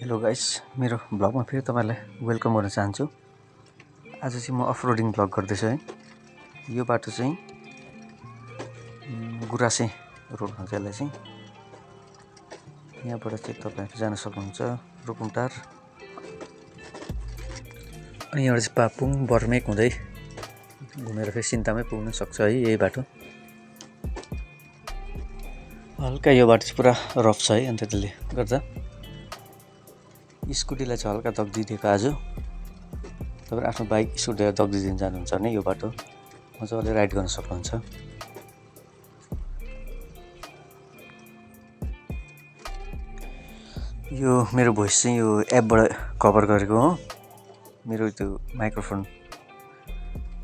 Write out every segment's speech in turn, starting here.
Hello guys, मेरो ब्लगमा फेरि तपाईलाई वेलकम गर्न चाहन्छु। आज चाहिँ म अफरोडिङ ब्लग गर्दैछु है। यो बाटो चाहिँ गुरासे रोड भन्छ यसलाई चाहिँ। यहाँबाट चाहिँ तपाईहरु जान सक्नुहुन्छ रुकुमटार। अनि यहाँबाट चाहिँ पापुङ बर्मेक हुँदै घुमेर फेरि सिन्तामै पुग्न सक्छ है यही बाटो। हल्का यो बाटो चाहिँ पुरा रफ छ है, अन्त त्यसले गर्दा स्कुटीलाई चाहिँ हल्का दग्दिदिएको आज। तपाईहरु आफ्नो बाइक स्कुटीलाई दग्दिदिन जानुहुन्छ भने यो बाटो मजाले राइड गर्न सक्नुहुन्छ। यो मेरो भोइस चाहिँ यो एपबाट कभर गरेको हो। मेरो त्यो माइक्रोफोन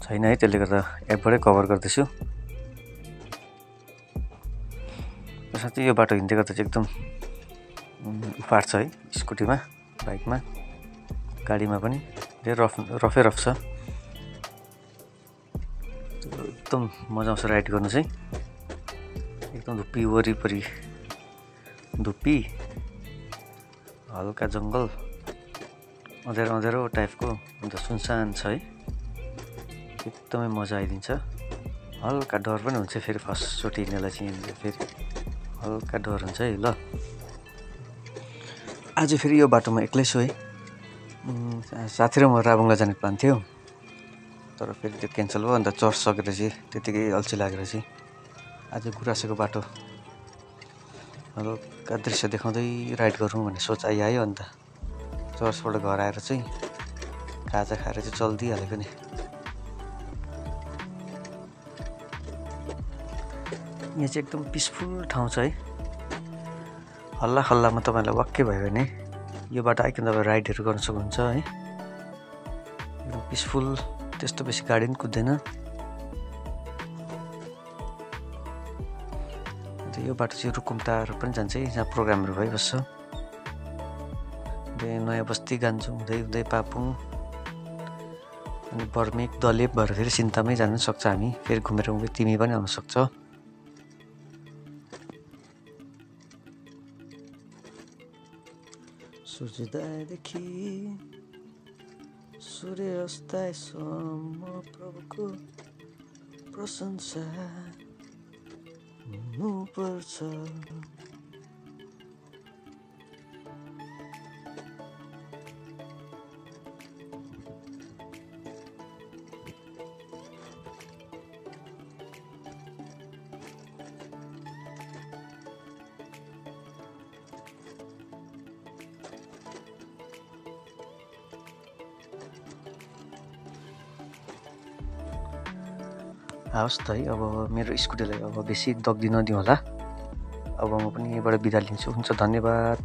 छैन है, त्यसले गर्दा एपबाटै कभर गर्दैछु। साथै यो बाटो हिँड्दै गर्दा चाहिँ एकदम उफाट छ है, स्कुटीमा बाइकमा गाडीमा पनि धेरै रफै रफ छ। एकदम मजा आउँछ राइड गर्नु चाहिँ। एकदम धुप्पी वरिपरि धुप्पी हल्का जङ्गल अँध्यारो अँध्यारो टाइपको, अन्त सुनसान छ है। एकदमै मजा आइदिन्छ। हल्का डर पनि हुन्छ फेरि फर्स्टचोटि हिँड्नेलाई चाहिँ फेरि हल्का डर हुन्छ है। ल आज फेरि यो बाटोमा एक्लै छु है। साथी र म राबुङलाई जाने प्लान थियो, तर फेरि त्यो क्यान्सल भयो। अन्त चर्च सकेर चाहिँ त्यतिकै अल्छी लागेर चाहिँ आज गुरासेको बाटो हल्का दृश्य देखाउँदै राइड गरौँ भन्ने सोच आइआयो। अन्त चर्चबाट घर आएर चाहिँ गाजा खाएर चाहिँ चल्दिहालेको नि। यहाँ चाहिँ एकदम पिसफुल ठाउँ छ है। हल्ला खल्लामा तपाईँलाई वाक्कै भयो भने यो बाटो आइकन तपाईँ राइडहरू गर्न सक्नुहुन्छ है। एकदम पिसफुल, त्यस्तो बेसी गाडी पनि कुद्दैन। अन्त यो बाटो चाहिँ रुकुमटार पनि जान्छ है, जहाँ प्रोग्रामहरू भइबस्छ। नयाँ बस्ती गान्छु हुँदै हुँदै पापुङ अनि बर्मेक दलेप भएर फेरि सिन्तामै जानु सक्छ हामी। फेरि घुमेर घुमेर तिमी पनि आउन सक्छ। सूर्योदयदेखि सूर्यास्तसम्म प्रभुको प्रशंसा हुनुपर्छ। हवस् त है, अब मेरो स्कुटीलाई अब बेसी दग्दी नदिउँ होला। अब म पनि यहीँबाट बिदा लिन्छु। हुन्छ, धन्यवाद।